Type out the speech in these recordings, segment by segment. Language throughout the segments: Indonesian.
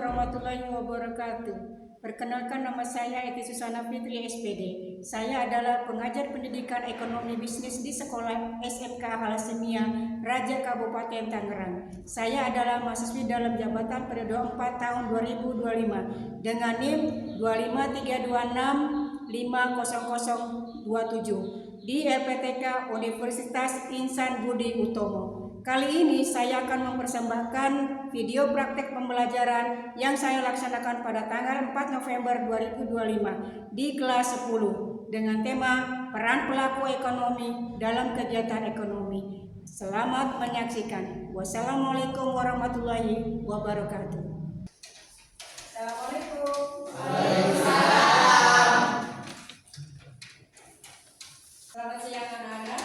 warahmatullahi wabarakatuh. Perkenalkan, nama saya Eti Susana Fitri SPD. Saya adalah pengajar pendidikan ekonomi bisnis di Sekolah SMK Halassemia Raja Kabupaten Tangerang. Saya adalah mahasiswi dalam jabatan periode 4 tahun 2025 dengan NIM 25326500027 di LPTK Universitas Insan Budi Utomo. Kali ini saya akan mempersembahkan video praktek pembelajaran yang saya laksanakan pada tanggal 4 November 2025 di kelas 10 dengan tema peran pelaku ekonomi dalam kegiatan ekonomi. Selamat menyaksikan. Wassalamualaikum warahmatullahi wabarakatuh. Assalamualaikum. Selamat siang anak-anak.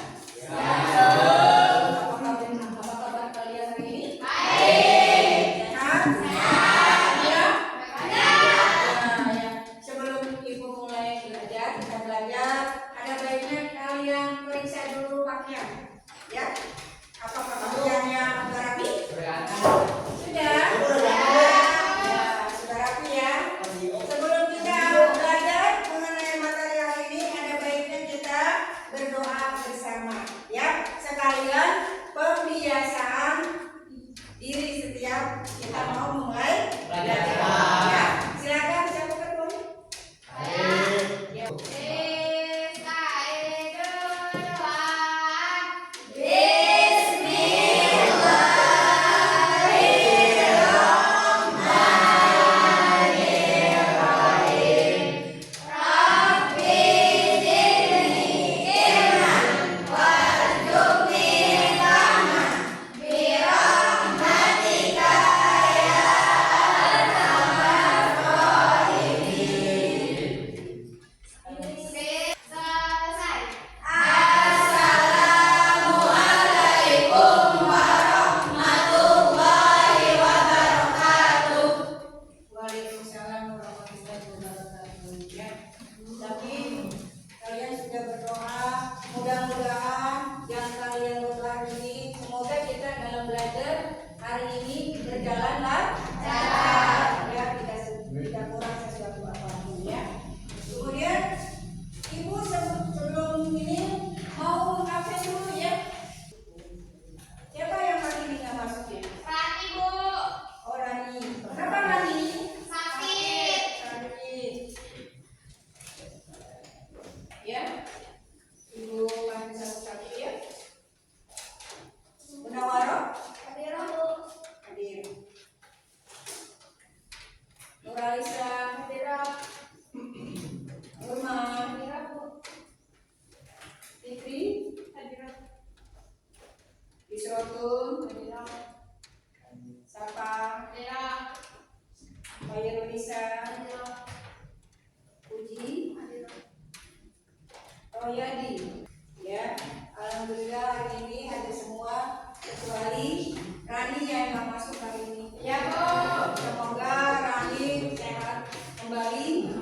Royadi, ya. Alhamdulillah hari ini ada semua kecuali Rani yang nggak masuk hari ini. Ya Bu. Semoga Rani sehat kembali.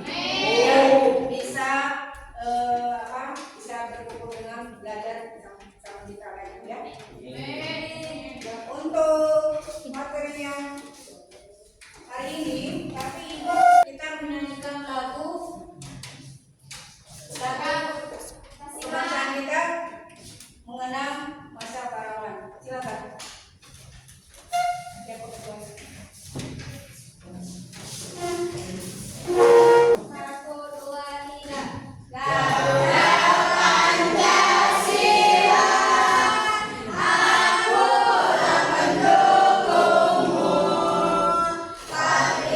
Bisa bisa berkumpul dengan belajar sama kita lagi ya. Ya, untuk materi yang hari ini, tapi kita menyanyikan lagu pembacaan kita mengenang masa pahlawan. Silakan. Satu, dua, tiga. Pancasila, aku pendukungmu, tapi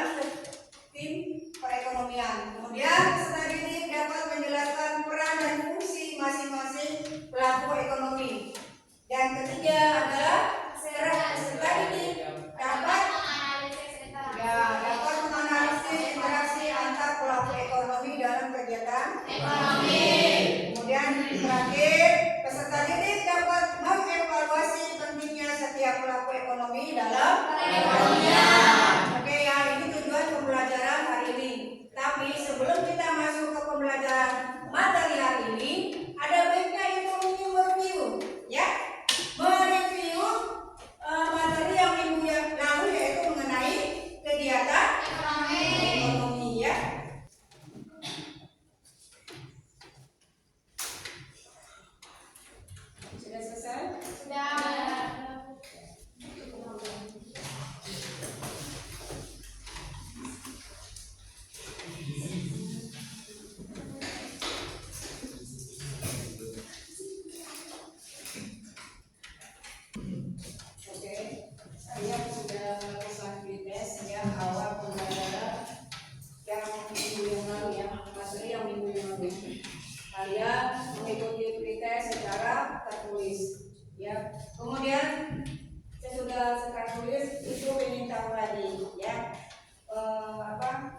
dalam tim perekonomian. Kemudian peserta didik dapat menjelaskan peran dan fungsi masing-masing pelaku ekonomi. Dan ketiga adalah peserta didik dapat menganalisis interaksi antar pelaku ekonomi dalam kegiatan ekonomi. Kemudian terakhir, peserta didik dapat mengevaluasi pentingnya setiap pelaku ekonomi dalam perekonomian. Oke ya, ini tujuan pembelajaran hari ini. Tapi sebelum kita masuk ke pembelajaran materi hari ini, ada baiknya itu mereview, ya, mereview materi yang minggu yang lalu, yaitu mengenai kegiatan ekonomi, ya. Sudah selesai? Sudah. Saya sudah melakukan tes ya awal pembelajaran yang minggu yang lalu, ya, materi yang minggu yang lalu. Kalian mengikuti tes secara tertulis, ya. Kemudian saya sudah tertulis itu ingin tahu lagi, ya,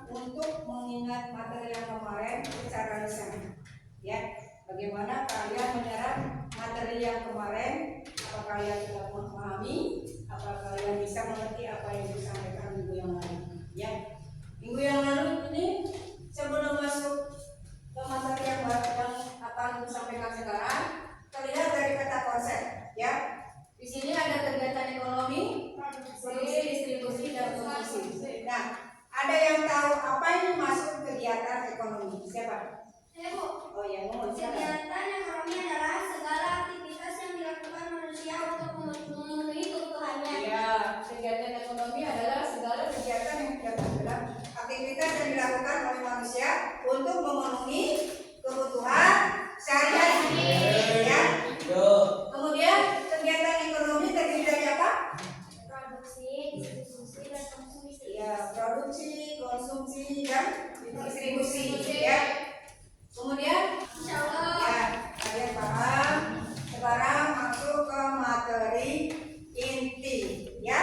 untuk mengingat materi yang kemarin secara lisan, ya. Bagaimana kalian menyerap materi yang kemarin? Apakah kalian sudah memahami? Apakah kalian bisa mengerti apa yang disampaikan minggu yang lalu? Ya, minggu yang lalu ini sebelum masuk ke materi yang akan disampaikan sekarang, terlihat dari kata konsep. Ya, di sini ada kegiatan ekonomi, produksi, distribusi, dan konsumsi. Nah, ada yang tahu apa ini masuk kegiatan ekonomi? Siapa? Ya, Bu. Oh ya, mohon. Kegiatan ekonomi adalah segala aktivitas yang dilakukan manusia untuk memenuhi kebutuhannya. Ya, kegiatan ekonomi adalah segala kegiatan yang dilakukan, aktivitas yang dilakukan oleh manusia untuk memenuhi kebutuhan sehari-hari. Ya. Kemudian kegiatan ekonomi terdiri dari apa? Produksi, distribusi, dan konsumsi. Ya, produksi, konsumsi, dan distribusi. Ya. Kemudian, ya, kalian paham. Sekarang masuk ke materi inti, ya,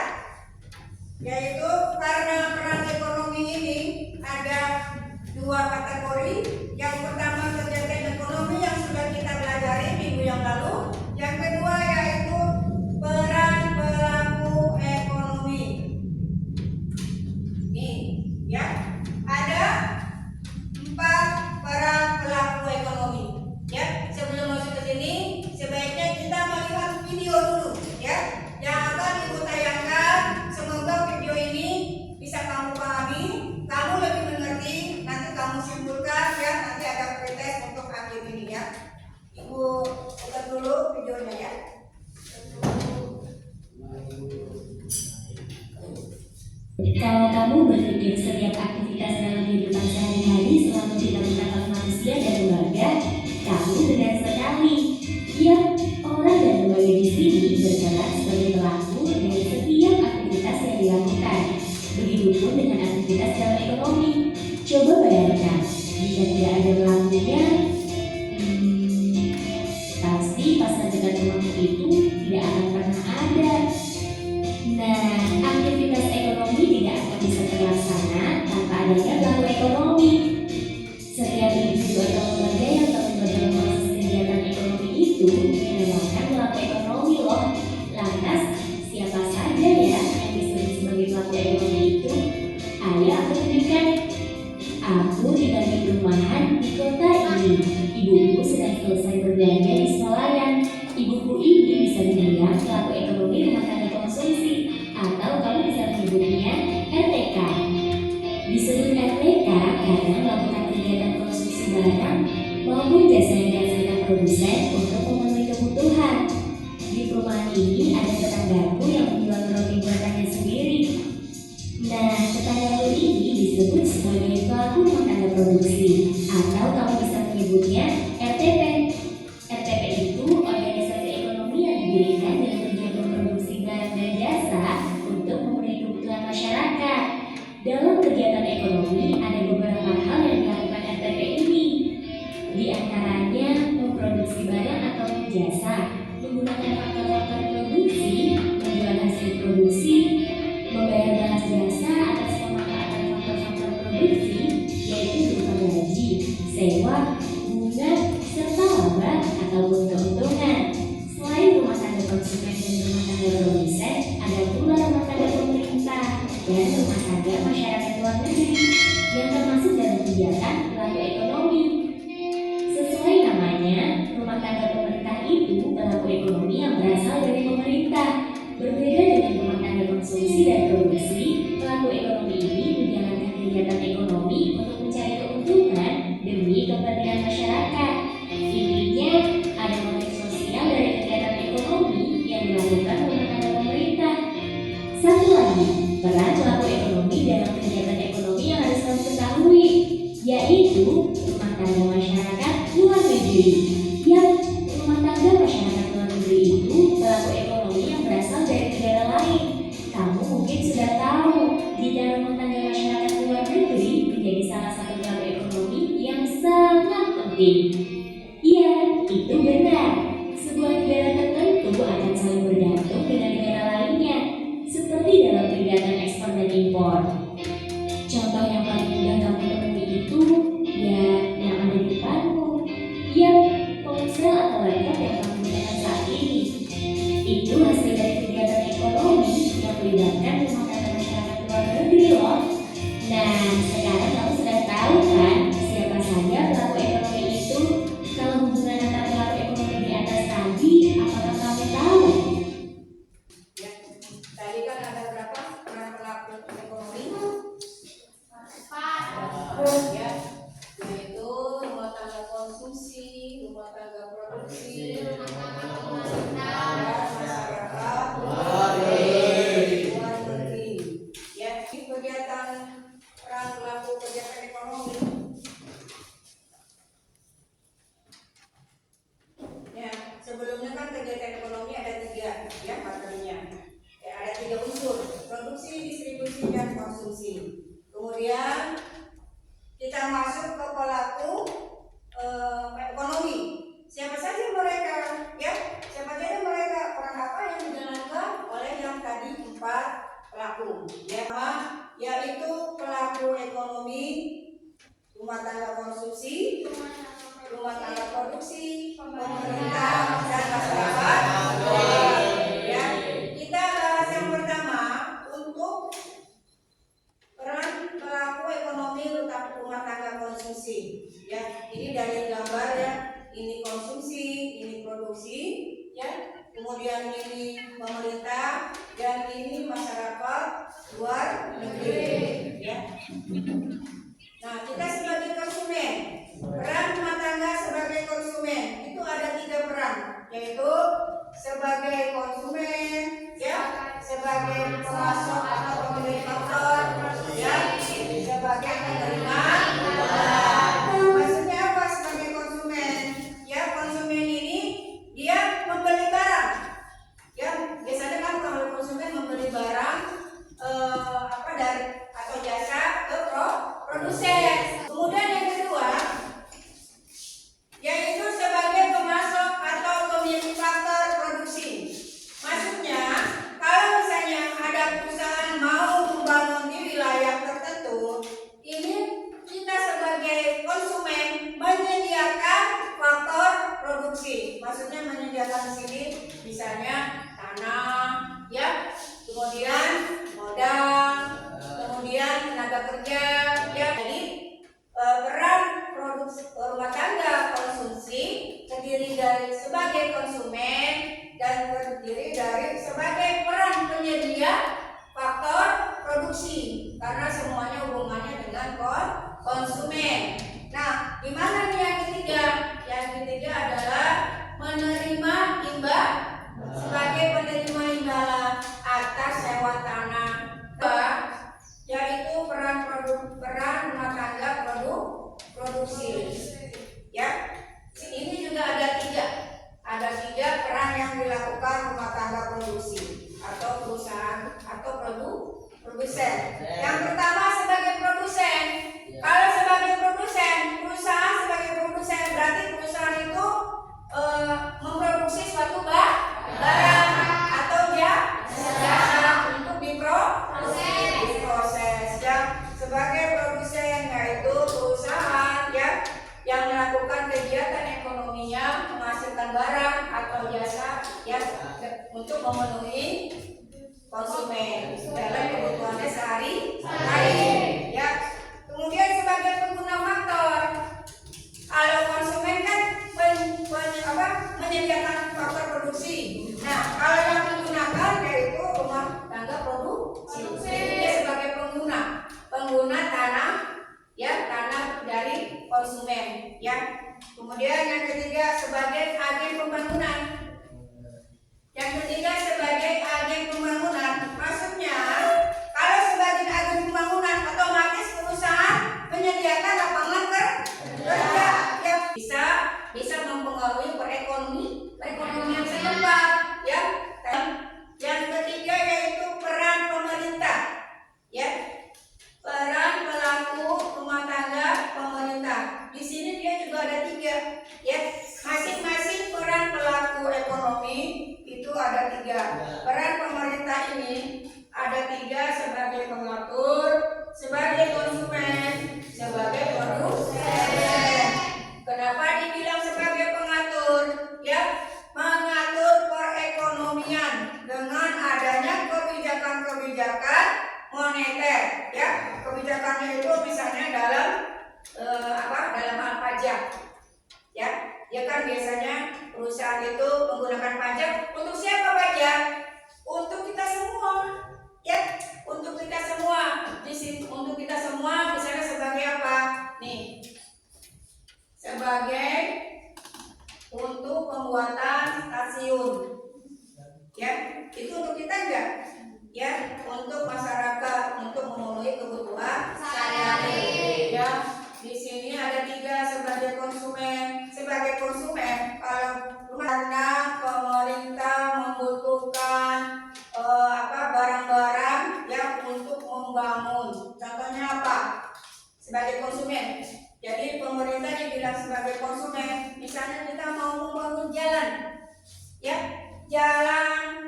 yaitu karena peran ekonomi ini ada dua kategori. Yang pertama kegiatan ekonomi yang sudah kita pelajari minggu yang lalu. Yang kedua yaitu peran pelaku ekonomi. Nih, ya, ada 4 peran pelaku ekonomi. Ya, sebelum masuk ke sini, sebaiknya kita melihat video dulu, ya, yang akan ibu tayangkan. Semoga video ini bisa kamu pahami, kamu lebih mengerti, nanti kamu simpulkan, ya, nanti ada pretest untuk akhir ini, ya. Ibu putar dulu videonya, ya. Kalau kamu berpikir setiap aktivitas dalam kehidupan sehari-hari selalu dilakukan oleh manusia dan lembaga, kamu benar sekali. Ya, orang dan lembaga di sini berperan sebagai pelaku dari setiap aktivitas yang dilakukan. Begitupun dengan aktivitas dalam ekonomi. Coba bayangkan, jika tidak ada pelakunya, pasti pasar dekat rumahmu itu tidak akan pernah ada. Nah, aktivitas ekonomi tidak akan bisa terlaksana tanpa adanya pelaku ekonomi. Setiap individu atau lembaga yang terlibat dalam proses kegiatan ekonomi itu menamakan pelaku ekonomi loh. Lantas, siapa saja ya yang disebut sebagai pelaku ekonomi itu? Ayo aku tunjukkan. Aku tinggal di perumahan di kota ini. Ibuku sedang selesai berbelanja di swalayan. Ibuku ini bisa dibilang pelaku ekonomi rumah tangga konsumsi, atau kamu bisa menyebutnya RTK. Disebut RTK karena melakukan kegiatan konsumsi barang maupun jasa yang dihasilkan produsen untuk memenuhi kebutuhan. Di perumahan ini ada tetanggaku yang menjual roti buatannya sendiri. Nah, tetanggaku ini disebut sebagai pelaku rumah tangga produksi, atau kamu bisa menyebutnya RTP. RTP itu organisasi ekonomi yang didirikan dengan tujuan memproduksi barang dan jasa untuk memenuhi kebutuhan masyarakat. Dalam kegiatan memproduksi barang atau jasa menggunakan faktor-faktor produksi, menjual hasil produksi, membayar balas jasa atas pemanfaatan faktor-faktor produksi, yaitu berupa gaji, sewa, bunga, serta laba ataupun keuntungan. Selain rumah tangga konsumen dan rumah tangga produsen, ada pula rumah tangga pemerintah dan rumah tangga masyarakat luar negeri yang termasuk dalam kegiatan pelaku ekonomi. Sesuai namanya, rumah tangga pemerintah itu pelaku ekonomi yang berasal dari pemerintah. Berbeda dengan rumah tangga konsumsi dan produksi, pelaku ekonomi ini menjalankan kegiatan ekonomi untuk mencari keuntungan demi kepentingan masyarakat. Intinya, ada motif sosial dari kegiatan ekonomi yang dilakukan rumah tangga pemerintah. Satu lagi, peran pelaku ekonomi dalam kegiatan ekonomi yang harus kamu ketahui, yaitu rumah tangga masyarakat luar negeri. Rumah tangga masyarakat luar negeri itu pelaku ekonomi yang berasal dari negara lain. Kamu mungkin sudah tahu, jika rumah tangga masyarakat luar negeri menjadi salah satu pelaku ekonomi yang sangat penting. Iya, itu benar. Sebuah negara tertentu akan saling bergantung dengan negara lainnya, seperti dalam kegiatan ekspor dan impor. Contoh yang paling mudah kamu temui itu ya yang ada di depanmu. Ponsel atau laptop yang kamu gunakan saat ini. Itu hasil dari kegiatan ekonomi yang melibatkan rumah tangga masyarakat luar negeri loh. Nah, sekarang kamu sudah tahu kan siapa saja pelaku ekonomi itu? Kalau hubungan antara pelaku ekonomi di atas tadi, apakah kamu tahu? Ya, tadi kan ada berapa peran pelaku ekonomi? Ya, yaitu rumah tangga konsumsi, rumah tangga produksi, masyarakat luar negeri. Ya, ini kegiatan peran pelaku kegiatan ekonomi. Ya, sebelumnya kan kegiatan ekonomi ada tiga, ya materinya. Ya, ada tiga unsur: produksi, distribusi, dan konsumsi. Kemudian kita masuk ke pelaku ekonomi. Siapa saja mereka? Ya, siapa saja mereka? Peran apa yang dijalankan oleh yang tadi empat pelaku? Ya, yaitu pelaku ekonomi, rumah tangga konsumsi, rumah tangga produksi, pemerintah, dan masyarakat. Ya, kita bahas yang pertama untuk peran pelaku ekonomi rumah tangga konsumsi. Ya, ini dari gambar ya. Ini konsumsi, ini produksi, ya. Kemudian ini pemerintah dan ini masyarakat luar negeri. Ya. Nah, kita sebagai konsumen, peran rumah tangga sebagai konsumen itu ada tiga peran, yaitu sebagai konsumen, ya, sebagai pemasok atau pemilik faktor, ya, sebagai penerima. Maksudnya apa sebagai konsumen? Ya, konsumen ini dia membeli barang. Ya, biasanya kan kalau konsumen membeli barang dari atau jasa ke produsen. Kemudian yang kedua yaitu sebagai pemasok atau pemilik faktor produksi. Maksudnya kalau misalnya ada perusahaan mau membangun di wilayah tertentu, ini kita sebagai konsumen menyediakan faktor produksi. Maksudnya menyediakan di sini misalnya tanah, ya, kemudian modal, kemudian tenaga kerja, ya. Jadi peran produksi rumah tangga konsumsi terdiri dari sebagai konsumen dan terdiri dari sebagai peran penyedia faktor produksi, karena semuanya hubungannya dengan konsumen. Nah, gimana nih yang ketiga? Yang ketiga adalah menerima imbal sebagai penerima imbalan atas sewa tanah, yaitu peran rumah tangga produksi. Ya, ini juga ada tiga peran yang dilakukan rumah tangga produksi atau perusahaan atau produsen. Yang pertama sebagai produsen. Kalau sebagai produsen, perusahaan sebagai produsen berarti perusahaan itu ya. Kemudian yang ketiga sebagai agen pembangunan. Yang ketiga sebagai agen pembangunan, maksudnya kalau sebagai agen pembangunan otomatis perusahaan menyediakan lapangan kerja yang bisa mempengaruhi perekonomian setempat, ya. Yang ketiga yaitu peran pemerintah, ya. Peran pelaku rumah tangga pemerintah. Di sini dia juga ada 3, ya. Masing-masing peran pelaku ekonomi itu ada 3. Peran pemerintah ini ada 3 sebagai pengatur, sebagai konsumen, sebagai produsen. Kenapa dibilang sebagai pengatur? Ya, mengatur perekonomian dengan adanya kebijakan-kebijakan moneter, ya. Kebijakannya itu misalnya dalam dalam hal pajak, ya. Ya kan biasanya perusahaan itu menggunakan pajak untuk siapa pajak? Untuk kita semua, ya. Untuk kita semua. Di sini untuk kita semua misalnya sebagai apa? Nih. Sebagai untuk pembuatan stasiun, ya. Itu untuk kita enggak? Ya, untuk masyarakat, untuk memenuhi kebutuhan sehari-hari, ya. Di sini ada 3 sebagai konsumen. Sebagai konsumen, karena pemerintah membutuhkan barang-barang yang untuk membangun. Contohnya apa? Sebagai konsumen. Jadi pemerintah dibilang sebagai konsumen. Misalnya kita mau membangun jalan, ya, jalan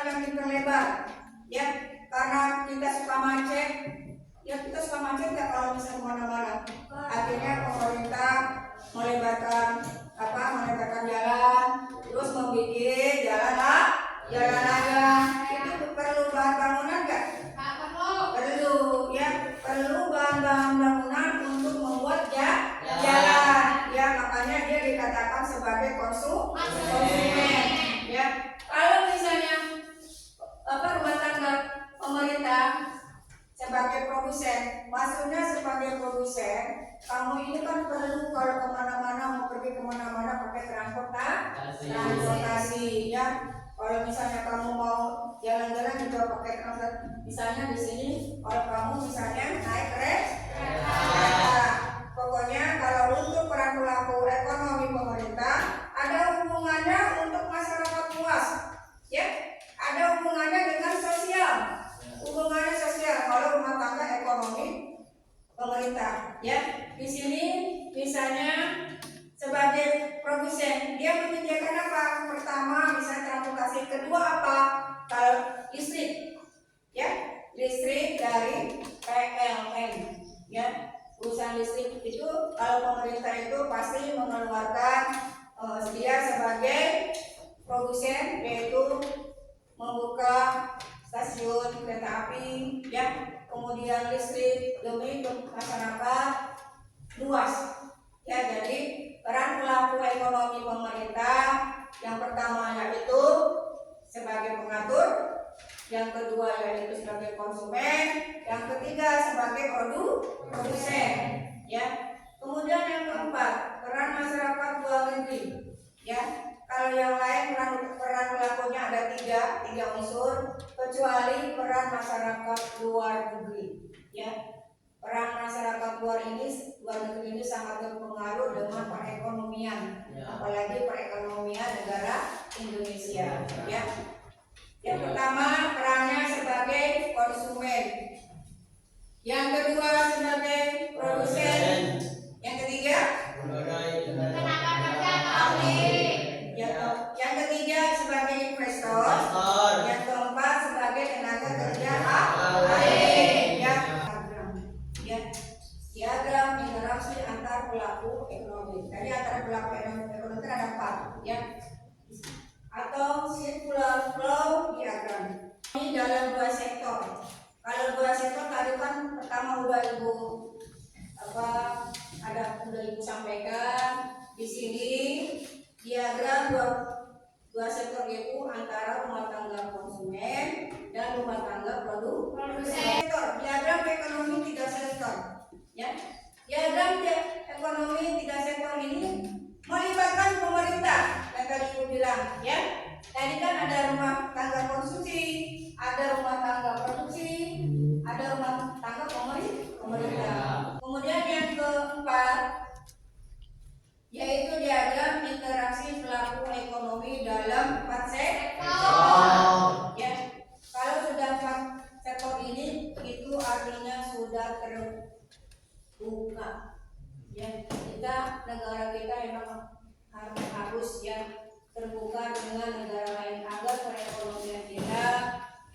yang diperlebar, ya, karena kita suka macet. Ya, kita suka macet nggak kalau misalnya kemana-mana. Akhirnya pemerintah melebarkan jalan, terus membuat jalan layang. Itu perlu bahan bangunan nggak? Perlu, ya, perlu bahan bangunan untuk membuat jalan. Ya, makanya dia dikatakan sebagai konsumen. Ya, kalau misalnya rumah tangga pemerintah sebagai produsen, maksudnya sebagai produsen, kamu ini kan perlu kalau kemana-mana, mau pergi kemana-mana pakai transportasi, ya. Kalau misalnya kamu mau jalan-jalan juga pakai transportasi. Misalnya di sini, kalau kamu misalnya naik kereta, pokoknya kalau untuk peran pelaku ekonomi pemerintah ada hubungannya untuk masyarakat luas, ya. Ada hubungannya dengan sosial. Hubungannya sosial kalau rumah tangga ekonomi pemerintah, ya. Di sini misalnya sebagai produsen dia menyediakan apa? Pertama misalnya transportasi, kedua apa? Kalau listrik, ya, listrik dari PLN, ya. Perusahaan listrik itu kalau pemerintah itu pasti mengeluarkan dia sebagai produsen, yaitu membuka stasiun kereta api, ya, kemudian listrik demi masyarakat luas, ya. Jadi peran pelaku ekonomi pemerintah yang pertama yaitu sebagai pengatur, yang kedua yaitu sebagai konsumen, yang ketiga sebagai produsen, ya. Kemudian yang keempat peran masyarakat luar negeri, ya. Kalau yang lain peran pelakunya ada tiga unsur, kecuali peran masyarakat luar negeri, ya. Peran masyarakat luar negeri ini sangat berpengaruh dengan perekonomian, apalagi perekonomian negara Indonesia, ya. Yang pertama perannya sebagai konsumen, yang kedua sebagai produsen, yang ketiga tenaga kerja pabrik. Yang ketiga sebagai investor, yang keempat sebagai tenaga kerja ahli, ya. Diagram interaksi antar pelaku ekonomi. Tadi antara pelaku ekonomi itu ada 4, ya. Atau circular flow diagram. Ini dalam 2 sektor. Kalau 2 sektor tadi kan pertama udah ibu sampaikan. Di sini diagram dua sektor itu antara rumah tangga konsumen dan rumah tangga produsen. Diagram ekonomi 3 sektor, ya. Diagram ekonomi sudah terbuka. Ya, negara kita memang harus ya terbuka dengan negara lain agar perekonomian kita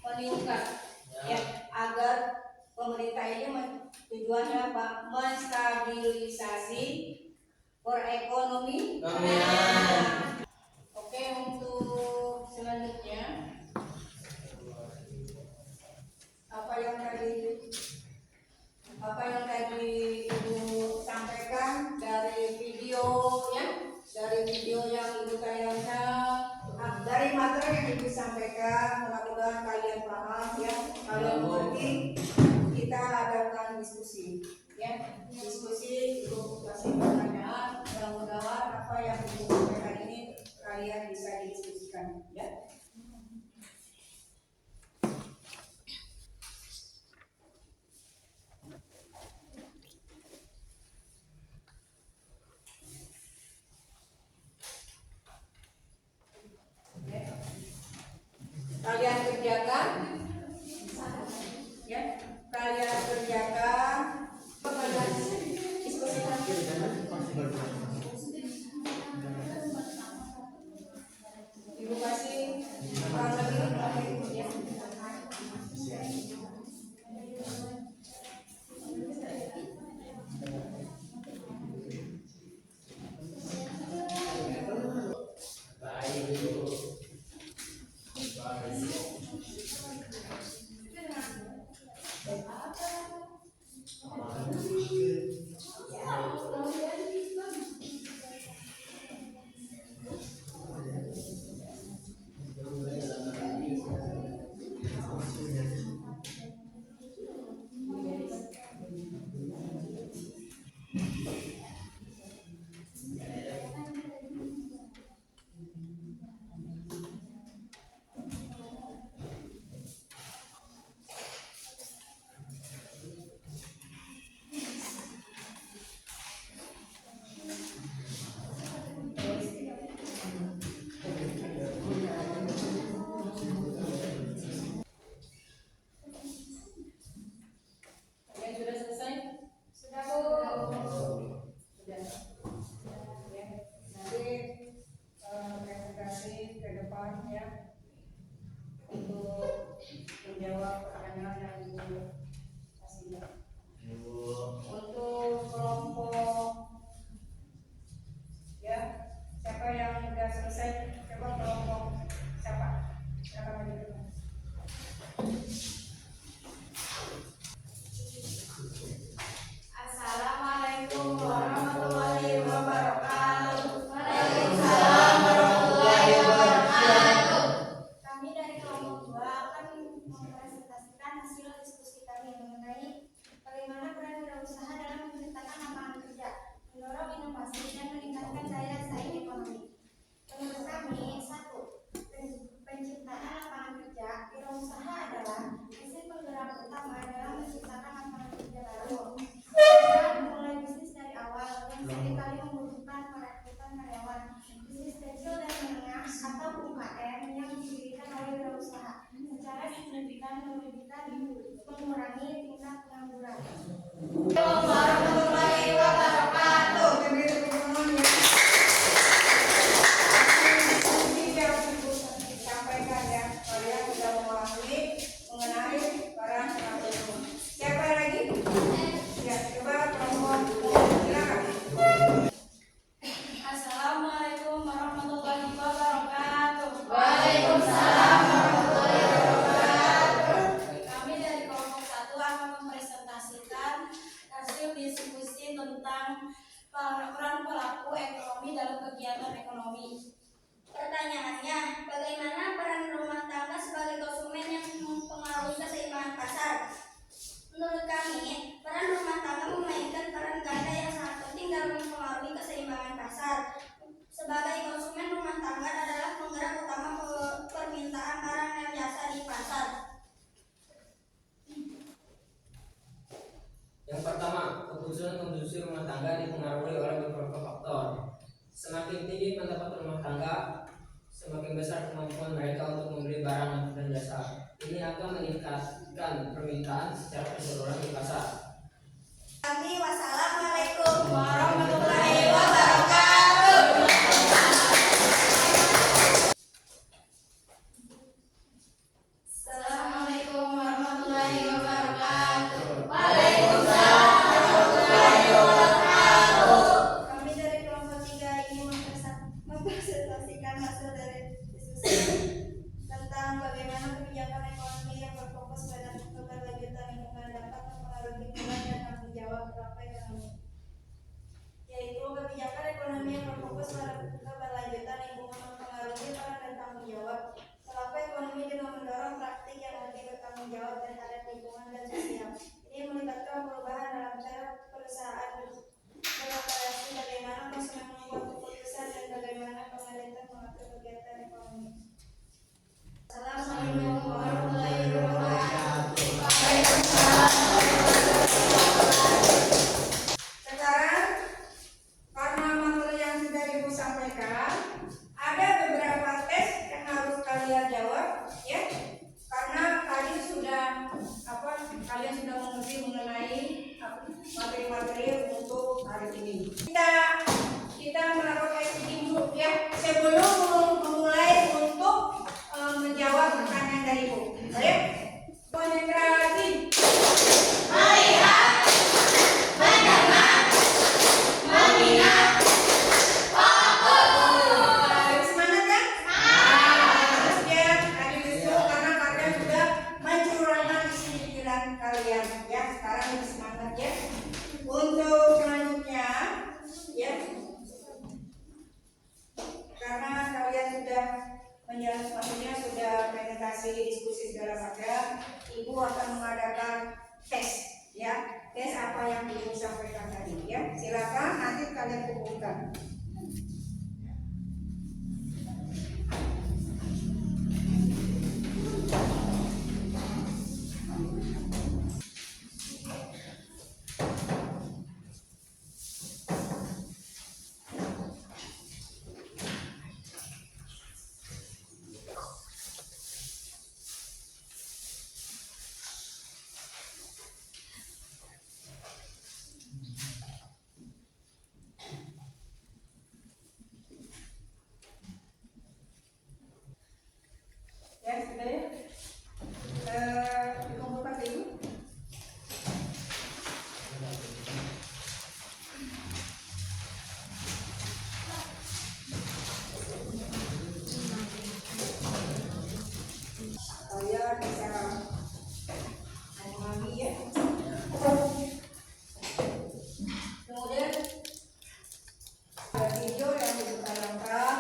meningkat. Ya, agar pemerintah ini tujuannya apa? Menstabilisasi perekonomian. Oke, untuk selanjutnya apa yang tadi Ibu sampaikan dari video yang Ibu tayangkan, dari materi yang Ibu sampaikan, mudah-mudahan kalian paham ya, kalian mengerti. Kita adakan diskusi ya, Ibu kasih pertanyaan, mudah-mudahan apa yang Ibu sampaikan ini kalian bisa didiskusikan ya. Kalian kerjakan ya, pekerjaan diskusikan. Ibu kasih kurang lebih ya. Sudah selesai? Sudah, Bu. Sudah. Ya. Nanti presentasi ke depan ya untuk menjawab pertanyaan yang Ibu kasih. Untuk kelompok ya, siapa yang sudah selesai? Coba kelompok siapa? Silakan maju ke depan. Assalamualaikum warahmatullahi wabarakatuh. Waalaikumsalam warahmatullahi wabarakatuh. Kami dari kelompok 2 akan mempresentasikan hasil diskusi kami mengenai bagaimana peran wirausaha dalam menciptakan lapangan kerja, mendorong inovasi dan meningkatkan daya saing ekonomi. Menurut kami, 1. Penciptaan lapangan kerja. Wirausaha adalah mesin penggerak utama dalam menciptakan lapangan kerja baru. Mulai bisnis dari awal yang seringkali membutuhkan perekrutan karyawan. Bisnis kecil dan menengah atau UKM yang didirikan oleh wirausaha secara signifikan mengurangi tingkat pengangguran. Warahmatullahi wabarakatuh. Sampaikan ya, kalian sudah memahami mengenai peran wirausaha. Siapa lagi? Ya, coba kelompok silakan. Assalamualaikum warahmatullahi wabarakatuh. Waalaikumsalam warahmatullahi wabarakatuh. Kami dari kelompok 1 akan mempresentasikan hasil diskusi tentang peran pelaku ekonomi dalam kegiatan ekonomi. Pertanyaannya, bagaimana peran rumah tangga sebagai konsumen yang mempengaruhi keseimbangan pasar? Menurut kami, peran rumah tangga memainkan peran ganda yang sangat penting dalam mempengaruhi keseimbangan pasar. Sebagai konsumen, rumah tangga adalah penggerak utama permintaan barang dan jasa di pasar. Yang pertama, keputusan konsumsi rumah tangga dipengaruhi oleh beberapa faktor. Semakin tinggi pendapatan rumah tangga, semakin besar kemampuan mereka untuk membeli barang dan jasa. Ini akan meningkatkan permintaan secara keseluruhan di pasar. pelaku ekonomi, yaitu kebijakan ekonomi yang berfokus pada keberlanjutan lingkungan mempengaruhi peran dan tanggung jawab pelaku ekonomi dengan mendorong praktik yang lebih bertanggung jawab terhadap lingkungan dan sosial. Ini melibatkan perubahan dalam cara perusahaan beroperasi, bagaimana konsumen membuat keputusan, dan bagaimana pemerintah mengatur kegiatan ekonomi. Assalamualaikum warahmatullahi wabarakatuh. Sekarang karena materi yang sudah Ibu sampaikan, ada beberapa tes yang harus kalian jawab, ya. Karena kalian sudah mengerti mengenai materi-materi untuk hari ini. Kita melakukan testing dulu, ya. Sebelum memulai untuk menjawab pertanyaan dari Ibu. Baik. Konsentrasi. Melihat, mendengar, mengingat, fokus. Semangat kan? Semangat ya. Tadi itu karena kalian sudah mencurahkan isi pikiran kalian, ya. Sekarang lebih semangat ya. Untuk selanjutnya, ya. Karena kalian sudah maksudnya sudah presentasi, diskusi segala macam, Ibu akan mengadakan tes, ya. Tes apa yang Ibu sampaikan tadi, ya. Silakan nanti kalian kumpulkan. Ya, sudah ya. Dikumpulkan ke Ibu. Saya bisa memahami, ya. Kemudian ada video yang ditayangkan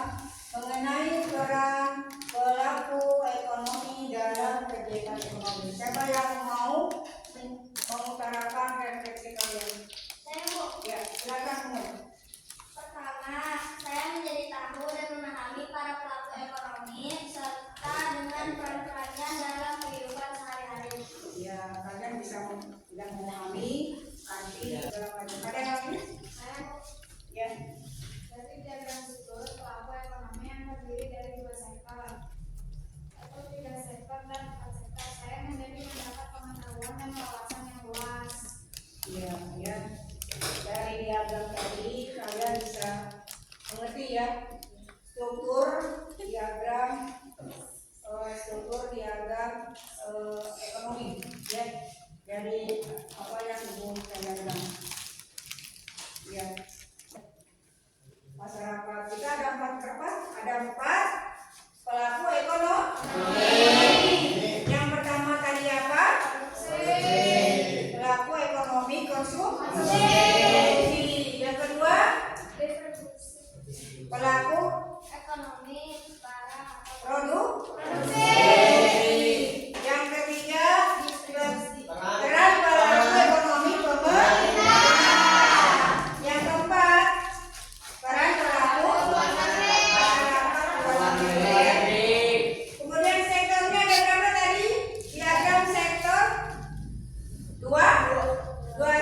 mengenai peran pelaku ekonomi dalam kegiatan ekonomi. Siapa yang mau mengutarakan refleksi kalian? Saya Bu. Ya, silakan semua. Pertama, saya menjadi tahu dan memahami para pelaku ekonomi serta dengan peran-perannya dalam kehidupan sehari-hari. Ya, kalian bisa tidak memahami arti dalam ada yang lain? Saya Bu. Ya, Dari diagram struktur pelaku ekonomi yang terdiri dari 2 sektor atau 3 sektor dan 4 sektor, saya menjadi mendapat pengetahuan dan wawasan yang luas. ya, ya. Dari diagram tadi kalian bisa mengerti, ya, struktur diagram ekonomi, ya, dari apa yang Ibu tanyakan, ya. Masyarakat kita ada empat pelaku ekonomi. Yang pertama tadi apa? Pelaku ekonomi konsumsi. Yang kedua pelaku Ekonomi barang atau produksi. Yang ketiga peran pelaku ekonomi pemerintah. Yang keempat peran pelaku masyarakat. Kemudian sektornya ada berapa tadi? Diagram sektor dua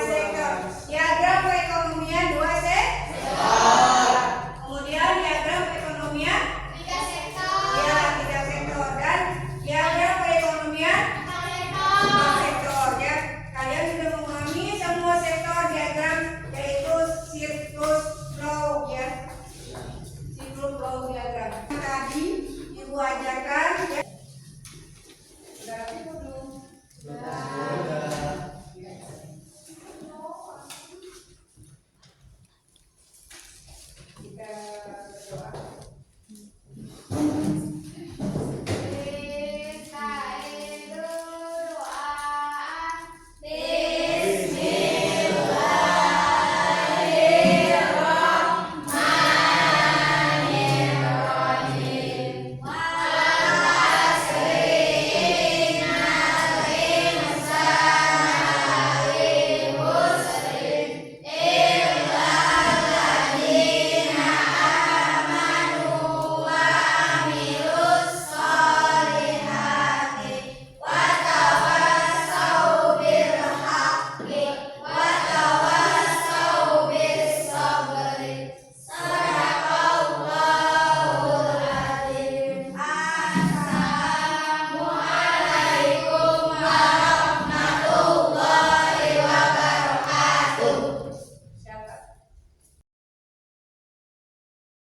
sektor. Diagram perekonomian 2 sektor. Kemudian diagram perekonomian 3 sektor. ya 3 sektor dan diagram perekonomian 4 sektor, ya. Kalian sudah memahami semua sektor diagram, yaitu siklus flow, ya. Siklus flow diagram. Tadi Ibu ajarkan